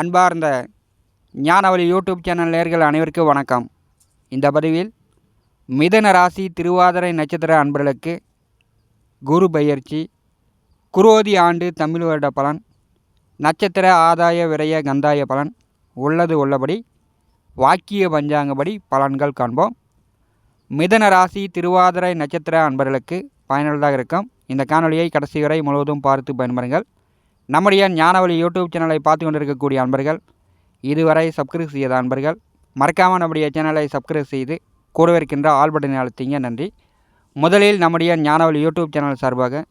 அன்பார்ந்த ஞானவழி YouTube channel நேயர்கள் அனைவருக்கும் வணக்கம். இந்த பதிவில் மிதுன ராசி திருவாதிரை நட்சத்திர அன்பர்களுக்கு குரு பெயர்ச்சி, குரோதி ஆண்டு தமிழ் வருட பலன், நட்சத்திர ஆதாய விரய கந்தாய பலன் உள்ளபடி வாக்கிய பஞ்சாங்கப்படி பலன்கள் காண்போம். மிதுன ராசி திருவாதிரை நட்சத்திர அன்பர்களுக்கு பயனுள்ளதாக இருக்கும். இந்த காணொலியை கடைசி வரை முழுவதும் பார்த்து பயன்பெறுங்கள். நம்முடைய ஞானவழி யூடியூப் சேனலை பார்த்து கொண்டிருக்கக்கூடிய அன்பர்கள், இதுவரை சப்ஸ்கிரைப் செய்யாத அன்பர்கள் மறக்காமல் நம்முடைய சேனலை சப்ஸ்கிரைப் செய்து கூடவே இருக்கின்ற ஆல் பட்டனை அழுத்திங்க. நன்றி. முதலில் நம்முடைய ஞானவழி யூடியூப் சேனல் சார்பாக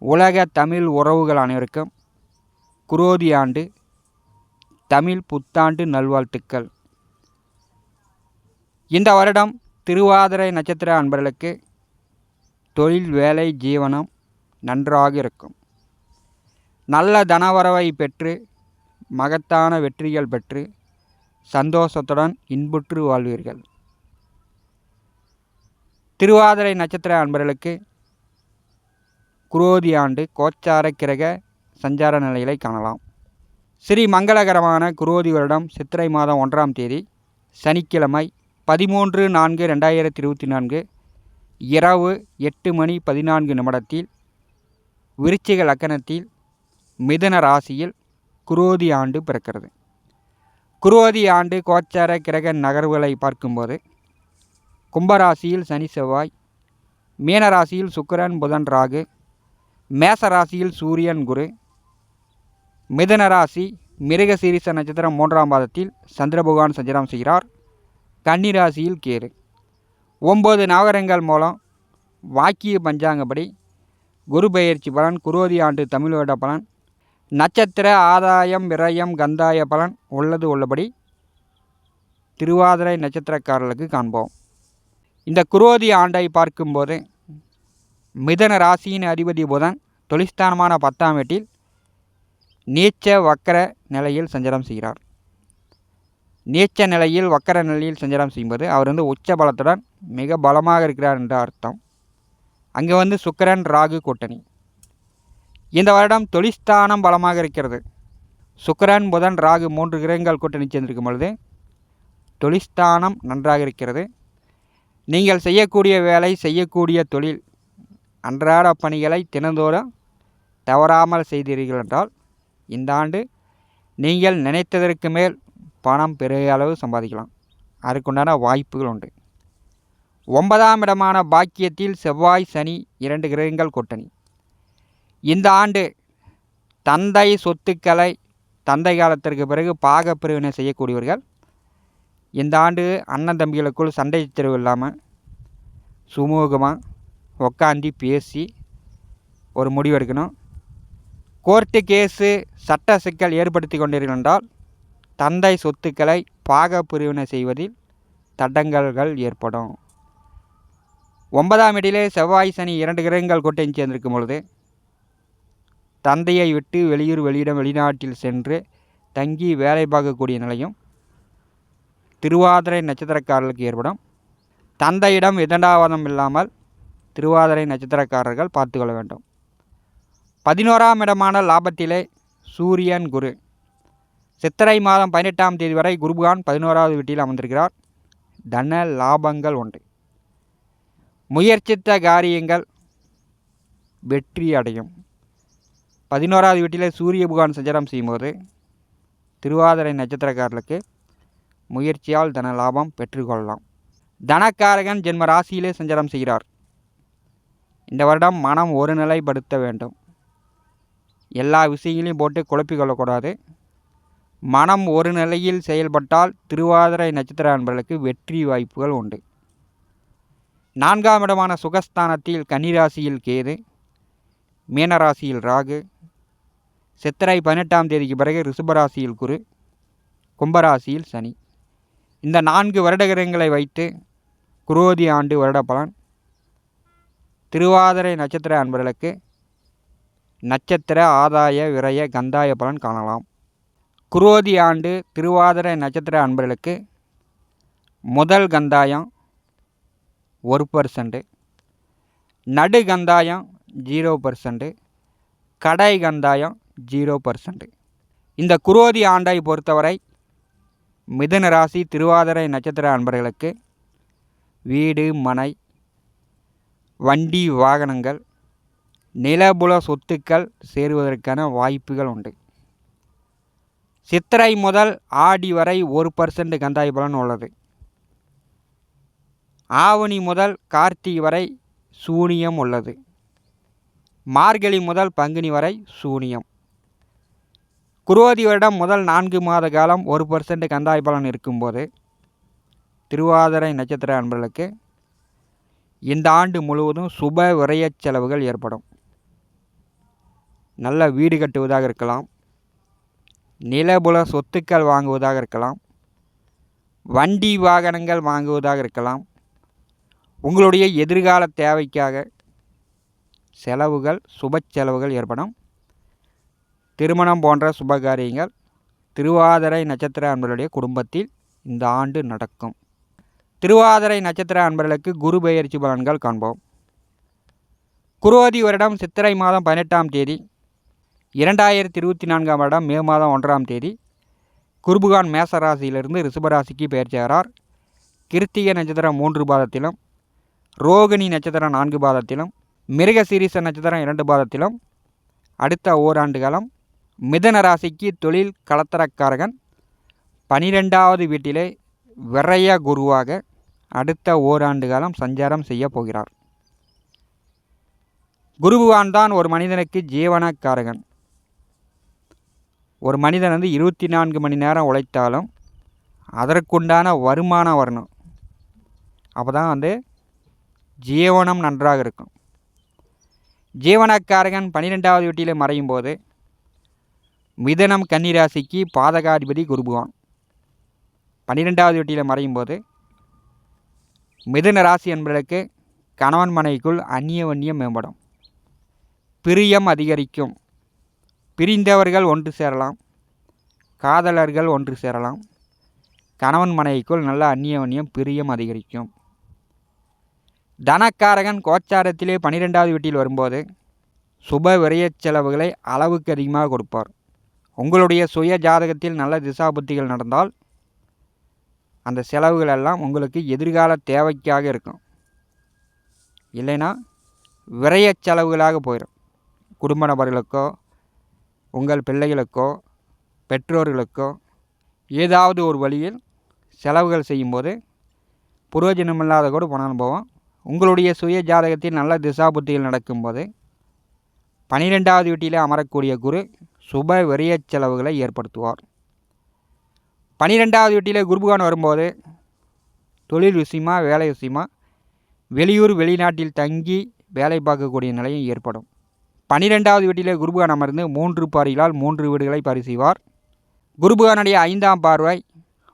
உலக தமிழ் உறவுகள் அனைவருக்கும் குரோதி ஆண்டு தமிழ் புத்தாண்டு நல்வாழ்த்துக்கள். இந்த வருடம் திருவாதிரை நட்சத்திர அன்பர்களுக்கு தொழில், வேலை, ஜீவனம் நன்றாக இருக்கும். நல்ல தனவரவை பெற்று மகத்தான வெற்றிகள் பெற்று சந்தோஷத்துடன் இன்புற்று வாழ்வீர்கள். திருவாதிரை நட்சத்திர அன்பர்களுக்கு குரோதி ஆண்டு கோச்சார கிரக சஞ்சார நிலைகளை காணலாம். ஸ்ரீ மங்களகரமான குரோதி வருடம் சித்திரை மாதம் 1ஆம் தேதி சனிக்கிழமை 13/4/2024 இரவு 8:14 விருச்சிக லக்கணத்தில் மிதுன ராசியில் குரோதி ஆண்டு பிறக்கிறது. குரோதி ஆண்டு கோச்சார கிரக நகர்வுகளை பார்க்கும்போது கும்பராசியில் சனி செவ்வாய், மீனராசியில் சுக்கிரன் புதன் ராகு, மேசராசியில் சூரியன் குரு, மிதுன ராசி மிருகசீரிஷ நட்சத்திரம் 3ஆம் பாதத்தில் சந்திர பகவான் சஞ்சாரம் செய்கிறார். கன்னிராசியில் கேது. 9 நவகிரகங்கள் மூலம் வாக்கிய பஞ்சாங்கப்படி குரு பெயர்ச்சி பலன், குரோதி ஆண்டு தமிழ் வருட பலன், நட்சத்திர ஆதாயம் விரயம் கந்தாய பலன் உள்ளபடி திருவாதிரை நட்சத்திரக்காரர்களுக்கு காண்போம். இந்த குரோதி ஆண்டை பார்க்கும்போது மிதுன ராசியின் அதிபதி புதன் தொழிற்ஸ்தானமான 10ஆம் வீட்டில் நீச்ச வக்கர நிலையில் சஞ்சாரம் செய்கிறார். நீச்ச நிலையில் வக்கர நிலையில் சஞ்சாரம் செய்யும்போது அவர் உச்ச பலத்துடன் மிக பலமாக இருக்கிறார் என்ற அர்த்தம். அங்கே சுக்கிரன் ராகு கூட்டணி. இந்த வருடம் தொழிற்ஸ்தானம் பலமாக இருக்கிறது. சுக்கிரன் புதன் ராகு 3 கிரகங்கள் கூட்டணி சேர்ந்திருக்கும் பொழுது தொழிற்ஸ்தானம் நன்றாக இருக்கிறது. நீங்கள் செய்யக்கூடிய வேலை, செய்யக்கூடிய தொழில், அன்றாட பணிகளை தினந்தோறும் தவறாமல் செய்தீர்கள் என்றால் இந்த ஆண்டு நீங்கள் நினைத்ததற்கு மேல் பணம் பெரிய அளவு சம்பாதிக்கலாம். அதுக்குண்டான வாய்ப்புகள் உண்டு. 9ஆம் இடமான பாக்கியத்தில் செவ்வாய் சனி 2 கிரகங்கள் கூட்டணி. இந்த ஆண்டு தந்தை சொத்துக்களை தந்தை காலத்திற்கு பிறகு பாக பிரிவினை செய்யக்கூடியவர்கள் இந்த ஆண்டு அண்ணன் தம்பிகளுக்குள் சண்டை சச்சரவு இல்லாமல் சுமூகமாக உட்காந்து பேசி ஒரு முடிவு எடுக்கணும். கோர்ட்டு கேஸு சட்ட சிக்கல் ஏற்படுத்தி கொண்டீர்கள் என்றால் தந்தை சொத்துக்களை பாக பிரிவினை செய்வதில் தடங்கல்கள் ஏற்படும். 9ஆம் இடத்திலே செவ்வாய் சனி 2 கிரகங்கள் கூட்டணி சேர்ந்திருக்கும் பொழுது தந்தையை விட்டு வெளியூர் வெளியிடம் வெளிநாட்டில் சென்று தங்கி வேலை பார்க்கக்கூடிய நிலையும் திருவாதிரை நட்சத்திரக்காரர்களுக்கு ஏற்படும். தந்தையிடம் விதண்டாவாதம் இல்லாமல் திருவாதிரை நட்சத்திரக்காரர்கள் பார்த்து கொள்ள வேண்டும். 11ஆம் இடமான லாபத்திலே சூரியன் குரு. சித்திரை மாதம் 18ஆம் தேதி வரை குருபகான் 11ஆவது வீட்டில் அமர்ந்திருக்கிறார். தன லாபங்கள் உண்டு. முயற்சித்த காரியங்கள் வெற்றி அடையும். 11ஆவது வீட்டிலே சூரிய பகவான் சஞ்சாரம் செய்யும்போது திருவாதிரை நட்சத்திரக்காரர்களுக்கு முயற்சியால் தன லாபம் பெற்றுக்கொள்ளலாம். தனக்காரகன் ஜென்ம ராசியிலே சஞ்சாரம் செய்கிறார். இந்த வருடம் மனம் ஒரு நிலைப்படுத்த வேண்டும். எல்லா விஷயங்களையும் போட்டு குழப்பிக்கொள்ளக்கூடாது. மனம் ஒரு நிலையில் செயல்பட்டால் திருவாதிரை நட்சத்திர அன்பர்களுக்கு வெற்றி வாய்ப்புகள் உண்டு. 4ஆம் இடமான சுகஸ்தானத்தில் கன்னிராசியில் கேது, மீனராசியில் ராகு, சித்திரை 18ஆம் தேதிக்கு பிறகு ரிஷபராசியில் குரு, கும்பராசியில் சனி. இந்த 4 வருட கிரகங்களை வைத்து குரோதி ஆண்டு வருட பலன் திருவாதிரை நட்சத்திர அன்பர்களுக்கு நட்சத்திர ஆதாய விரய கந்தாய பலன் காணலாம். குரோதி ஆண்டு திருவாதிரை நட்சத்திர அன்பர்களுக்கு முதல் கந்தாயம் 1%, நடு கந்தாயம் 0%, கடை கந்தாயம் 0%. இந்த குரோதி ஆண்டை பொறுத்தவரை மிதுன ராசி திருவாதிரை நட்சத்திர அன்பர்களுக்கு வீடு, மனை, வண்டி, வாகனங்கள், நிலபுல சொத்துக்கள் சேருவதற்கான வாய்ப்புகள் உண்டு. சித்திரை முதல் ஆடி வரை 1% கந்தாய் பலன் உள்ளது. ஆவணி முதல் கார்த்திகை வரை சூனியம் உள்ளது. மார்கழி முதல் பங்குனி வரை சூனியம். குரோதி வருடம் முதல் 4 மாத காலம் 1% கந்தாய் பலன் இருக்கும்போது திருவாதிரை நட்சத்திர அன்பர்களுக்கு இந்த ஆண்டு முழுவதும் சுப விரய செலவுகள் ஏற்படும். நல்ல வீடு கட்டுவதாக இருக்கலாம், நிலபுல சொத்துக்கள் வாங்குவதாக இருக்கலாம், வண்டி வாகனங்கள் வாங்குவதாக இருக்கலாம். உங்களுடைய எதிர்கால தேவைக்காக செலவுகள், சுப செலவுகள் ஏற்படும். திருமணம் போன்ற சுபகாரியங்கள் திருவாதிரை நட்சத்திர அன்பர்களுடைய குடும்பத்தில் இந்த ஆண்டு நடக்கும். திருவாதிரை நட்சத்திர அன்பர்களுக்கு குரு பெயர்ச்சி பலன்கள் காண்போம். குரோதி வருடம் சித்திரை மாதம் 18ஆம் தேதி 2024ஆம் வருடம் மே மாதம் 1ஆம் தேதி குருபகான் மேசராசியிலிருந்து ரிஷபராசிக்கு பெயர்ச்சியாகிறார். கிருத்திகை நட்சத்திரம் 3 பாதத்திலும், ரோகிணி நட்சத்திரம் 4 பாதத்திலும், மிருகசீரிஷ நட்சத்திரம் 2 பாதத்திலும் அடுத்த ஓராண்டு காலம் மிதுன ராசிக்கு தொழில் கலத்தரக்காரகன் 12வது வீட்டிலே விரய குருவாக அடுத்த ஓராண்டு காலம் சஞ்சாரம் செய்ய போகிறார். குருபகவான் தான் ஒரு மனிதனுக்கு ஜீவனக்காரகன். ஒரு மனிதன் 24 மணி நேரம் உழைத்தாலும் அதற்குண்டான வருமானம் வரணும். அப்போ தான் ஜீவனம் நன்றாக இருக்கும். ஜீவனக்காரகன் 12வது வீட்டில் மறையும் போது மிதனம் கன்னிராசிக்கு பாதகாதிபதி குருபகவான் 12வது வீட்டில் மறையும் போது மிதுன ராசி என்பதற்கு கணவன் மனைவிக்குள் அந்நியவன்யம் மேம்படும், பிரியம் அதிகரிக்கும். பிரிந்தவர்கள் ஒன்று சேரலாம், காதலர்கள் ஒன்று சேரலாம். கணவன் மனைவிக்குள் நல்ல அந்நியவன்யம், பிரியம் அதிகரிக்கும். தனக்காரகன் கோச்சாரத்திலே 12வது வீட்டில் வரும்போது சுப விரய செலவுகளை அளவுக்கு அதிகமாக கொடுப்பார். உங்களுடைய சுய ஜாதகத்தில் நல்ல திசாபுத்திகள் நடந்தால் அந்த செலவுகள் எல்லாம் உங்களுக்கு எதிர்கால தேவைக்காக இருக்கும். இல்லைன்னா விரய செலவுகளாக போயிடும். குடும்ப நபர்களுக்கோ, உங்கள் பிள்ளைகளுக்கோ, பெற்றோர்களுக்கோ ஏதாவது ஒரு வழியில் செலவுகள் செய்யும்போது புரோஜனமில்லாத கூட போனாலும் போவோம். உங்களுடைய சுய ஜாதகத்தில் நல்ல திசாபுத்திகள் நடக்கும்போது 12வது வீட்டிலே அமரக்கூடிய குரு சுப விரய செலவுகளை ஏற்படுத்துவார். 12வது வீட்டிலே குருபகவான் வரும்போது தொழில் விஷயமா, வேலை விஷயமா வெளியூர் வெளிநாட்டில் தங்கி வேலை பார்க்கக்கூடிய நிலையும் ஏற்படும். 12வது வீட்டிலே குருபகவான் அமர்ந்து 3 பார்வைகளால் 3 வீடுகளை பரிசீவார். குருபகவானுடைய 5ஆம் பார்வை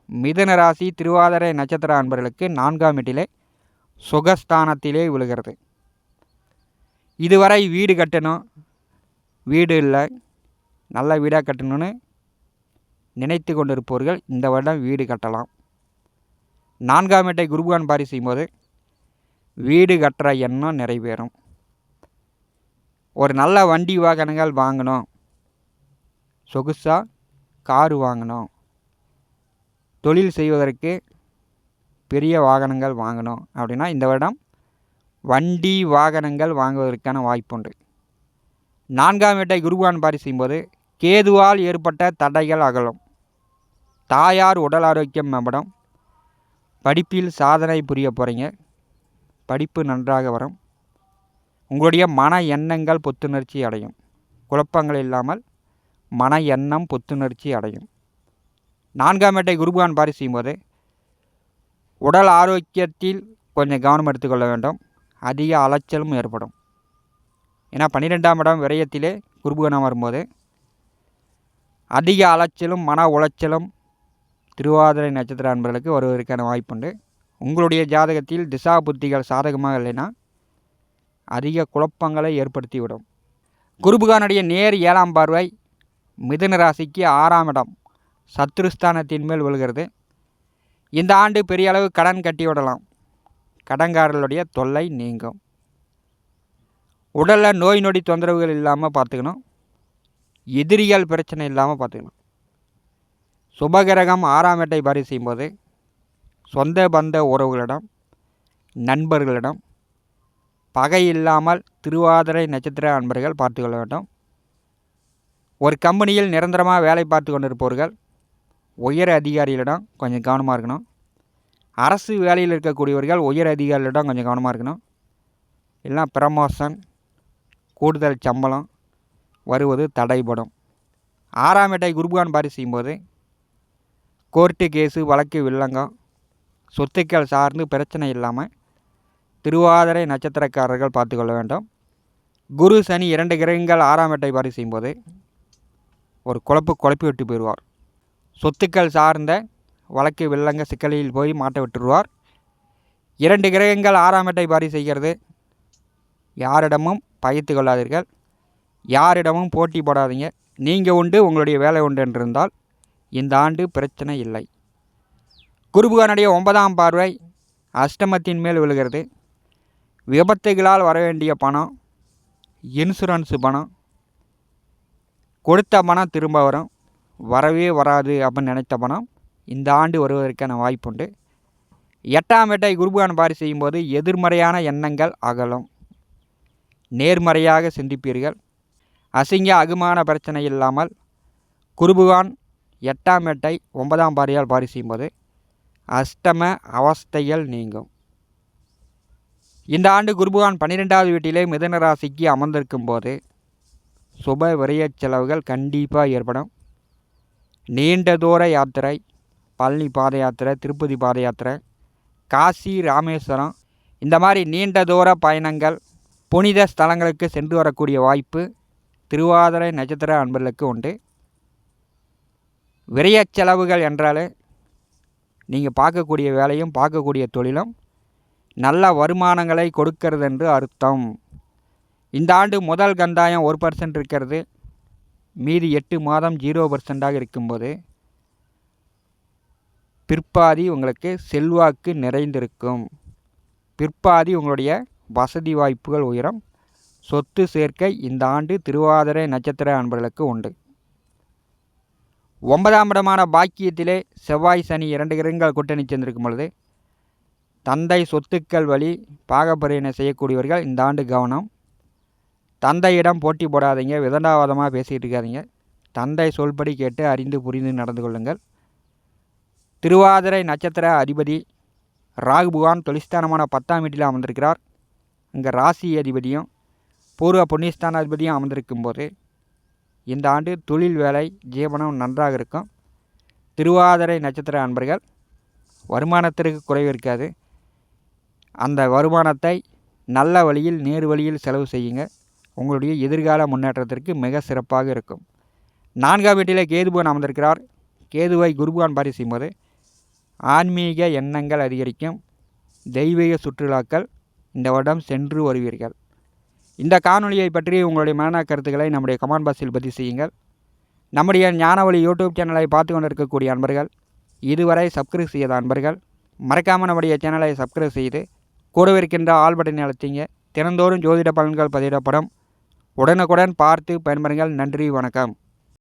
மிதுன ராசி திருவாதிரை நட்சத்திர அன்பர்களுக்கு 4ஆம் வீட்டிலே சுகஸ்தானத்திலே விழுகிறது. இதுவரை வீடு கட்டணும், வீடு இல்லை, நல்ல வீடாக கட்டணும்னு நினைத்து கொண்டிருப்பவர்கள் இந்த வருடம் வீடு கட்டலாம். 4ஆம் வீட்டை குருபகவான் பாரி செய்யும்போது வீடு கட்டுற எண்ணம் நிறைவேறும். ஒரு நல்ல வண்டி வாகனங்கள் வாங்கணும், சொகுசாக காரு வாங்கணும், தொழில் செய்வதற்கு பெரிய வாகனங்கள் வாங்கணும் அப்படின்னா இந்த வருடம் வண்டி வாகனங்கள் வாங்குவதற்கான வாய்ப்புண்டு. 4ஆம் வீட்டை குருபகவான் பாரி செய்யும்போது கேதுவால் ஏற்பட்ட தடைகள் அகலும். தாயார் உடல் ஆரோக்கியம் மேம்படும். படிப்பில் சாதனை புரிய போகிறீங்க. படிப்பு நன்றாக வரும். உங்களுடைய மன எண்ணங்கள் புத்துணர்ச்சி அடையும். குழப்பங்கள் இல்லாமல் மன எண்ணம் புத்துணர்ச்சி அடையும். 4ஆம் வீட்டை குருபகவான் பாரி செய்யும்போது உடல் ஆரோக்கியத்தில் கொஞ்சம் கவனம் எடுத்துக்கொள்ள வேண்டும். அதிக அலைச்சலும் ஏற்படும். ஏன்னா 12ஆம் இடம் விரயத்திலே குருபகவான் வரும்போது அதிக அலைச்சலும் மன உளைச்சலும் திருவாதிரை நட்சத்திர அன்பர்களுக்கு வருவதற்கான வாய்ப்புண்டு. உங்களுடைய ஜாதகத்தில் திசா புத்திகள் சாதகமாக இல்லைன்னா அதிக குழப்பங்களை ஏற்படுத்திவிடும். குருபகவானுடைய நேர் 7ஆம் பார்வை மிதுன ராசிக்கு 6ஆம் இடம் சத்ருஸ்தானத்தின் மேல் விழுகிறது. இந்த ஆண்டு பெரிய அளவு கடன் கட்டிவிடலாம். கடன்காரர்களுடைய தொல்லை நீங்கும். உடலில் நோய் நொடி தொந்தரவுகள் இல்லாமல் பார்த்துக்கணும். எதிரிகள் பிரச்சனை இல்லாமல் பார்த்துக்கணும். சுபகிரகம் 6ஆம் வீட்டை பாரி செய்யும்போது சொந்த பந்த உறவுகளிடம், நண்பர்களிடம் பகை இல்லாமல் திருவாதிரை நட்சத்திர அன்பர்கள் பார்த்து கொள்ள வேண்டும். ஒரு கம்பெனியில் நிரந்தரமாக வேலை பார்த்து கொண்டிருப்பவர்கள் உயர் அதிகாரிகளிடம் கொஞ்சம் கவனமாக இருக்கணும். அரசு வேலையில் இருக்கக்கூடியவர்கள் உயர் அதிகாரிகளிடம் கொஞ்சம் கவனமாக இருக்கணும். இல்லைனா ப்ரமோஷன், கூடுதல் சம்பளம் வருவது தடைபடும். 6ஆம் வீட்டை குருபகான் பாரி செய்யும்போது கோர்ட்டு கேஸு, வழக்கு, வில்லங்கம், சொத்துக்கள் சார்ந்து பிரச்சனை இல்லாமல் திருவாதிரை நட்சத்திரக்காரர்கள் பார்த்து கொள்ள வேண்டும். குரு சனி 2 கிரகங்கள் 6ஆம் வீட்டை பாரி செய்யும்போது ஒரு குழப்பி விட்டு போயிடுவார். சொத்துக்கள் சார்ந்த வழக்கு, வில்லங்க, சிக்கலில் போய் மாட்ட விட்டுருவார். 2 கிரகங்கள் 6ஆம் வீட்டை பாரி செய்கிறது. யாரிடமும் பகைத்து கொள்ளாதீர்கள், யாரிடமும் போட்டி போடாதீங்க. நீங்கள் உண்டு, உங்களுடைய வேலை உண்டு என்றிருந்தால் இந்த ஆண்டு பிரச்சனை இல்லை. குருபகானுடைய 9ஆம் பார்வை அஷ்டமத்தின் மேல் விழுகிறது. விபத்துகளால் வர வேண்டிய பணம், இன்சூரன்ஸு பணம், கொடுத்த பணம் திரும்ப வரும். வரவே வராது அப்படின்னு நினைத்த பணம் இந்த ஆண்டு வருவதற்கான வாய்ப்புண்டு. 8ஆம் வீட்டை குருபகான் பாரி செய்யும்போது எதிர்மறையான எண்ணங்கள் அகலும். நேர்மறையாக சிந்திப்பீர்கள். அசிங்க அகுமான பிரச்சனை இல்லாமல் குருபகான் 8ஆம் வீட்டை 9ஆம் பார்வையால் பாரி செய்யும்போது அஷ்டம அவஸ்தைகள் நீங்கும். இந்த ஆண்டு குருபகான் 12ஆவது வீட்டிலே மிதுன ராசிக்கு அமர்ந்திருக்கும் போது சுப விரய செலவுகள் கண்டிப்பாக ஏற்படும். நீண்ட தூர யாத்திரை, பழனி பாத யாத்திரை, திருப்பதி பாத யாத்திரை, காசி, ராமேஸ்வரம், இந்த மாதிரி நீண்ட தூர பயணங்கள், புனித ஸ்தலங்களுக்கு சென்று வரக்கூடிய வாய்ப்பு திருவாதிரை நட்சத்திர அன்பர்களுக்கு உண்டு. விரய செலவுகள் என்றாலே நீங்கள் பார்க்கக்கூடிய வேலையும் பார்க்கக்கூடிய தொழிலும் நல்ல வருமானங்களை கொடுக்கிறது என்று அர்த்தம். இந்த ஆண்டு முதல் கந்தாயம் 1% இருக்கிறது. மீதி 8 மாதம் 0% இருக்கும்போது பிற்பாதி உங்களுக்கு செல்வாக்கு நிறைந்திருக்கும். பிற்பாதி உங்களுடைய வசதி வாய்ப்புகள் உயரும். சொத்து சேர்க்கை இந்த ஆண்டு திருவாதிரை நட்சத்திர அன்பர்களுக்கு உண்டு. 9ஆம் இடமான பாக்கியத்திலே செவ்வாய், சனி 2 கிரகங்கள் கூட்டணி சேர்ந்திருக்கும் பொழுது தந்தை சொத்துக்கள் வழி பாகப்பிரிவினை செய்யக்கூடியவர்கள் இந்த ஆண்டு கவனம். தந்தையிடம் போட்டி போடாதீங்க, விதண்டாவாதமாக பேசிகிட்டு இருக்காதீங்க. தந்தை சொல்படி கேட்டு அறிந்து புரிந்து நடந்து கொள்ளுங்கள். திருவாதிரை நட்சத்திர அதிபதி ராகு பகவான் தொழில்ஸ்தானமான 10ஆம் வீட்டில் அமர்ந்திருக்கிறார். இங்கே ராசி அதிபதியும் பூர்வ புண்ணியஸ்தான அதிபதியும் அமர்ந்திருக்கும் போது இந்த ஆண்டு தொழில், வேலை, ஜீவனம் நன்றாக இருக்கும். திருவாதிரை நட்சத்திர அன்பர்கள் வருமானத்திற்கு குறைவு இருக்காது. அந்த வருமானத்தை நல்ல வழியில், நேர் வழியில் செலவு செய்யுங்க. உங்களுடைய எதிர்கால முன்னேற்றத்திற்கு மிக சிறப்பாக இருக்கும். 4ஆம் வீட்டிலே கேதுபகவான் அமர்ந்திருக்கிறார். கேதுவை குருபகான் பாரி செய்யும்போது ஆன்மீக எண்ணங்கள் அதிகரிக்கும். தெய்வீக சுற்றுலாக்கள் இந்த வருடம் சென்று வருவீர்கள். இந்த காணொலியை பற்றி உங்களுடைய மன கருத்துக்களை நம்முடைய கமெண்ட் பாக்ஸில் பதிவு செய்யுங்கள். நம்முடைய ஞானவழி யூடியூப் சேனலை பார்த்து கொண்டிருக்கக்கூடிய அன்பர்கள், இதுவரை சப்ஸ்கிரைப் செய்யாத அன்பர்கள் மறக்காமல் நம்முடைய சேனலை சப்ஸ்கிரைப் செய்து கூடவே இருக்கின்ற ஆல் பட்டனை அழுத்திங்க. தினந்தோறும் ஜோதிட பலன்கள் பதிவிடப்படும். உடனுக்குடன் பார்த்து பயன்பெறுங்கள். நன்றி, வணக்கம்.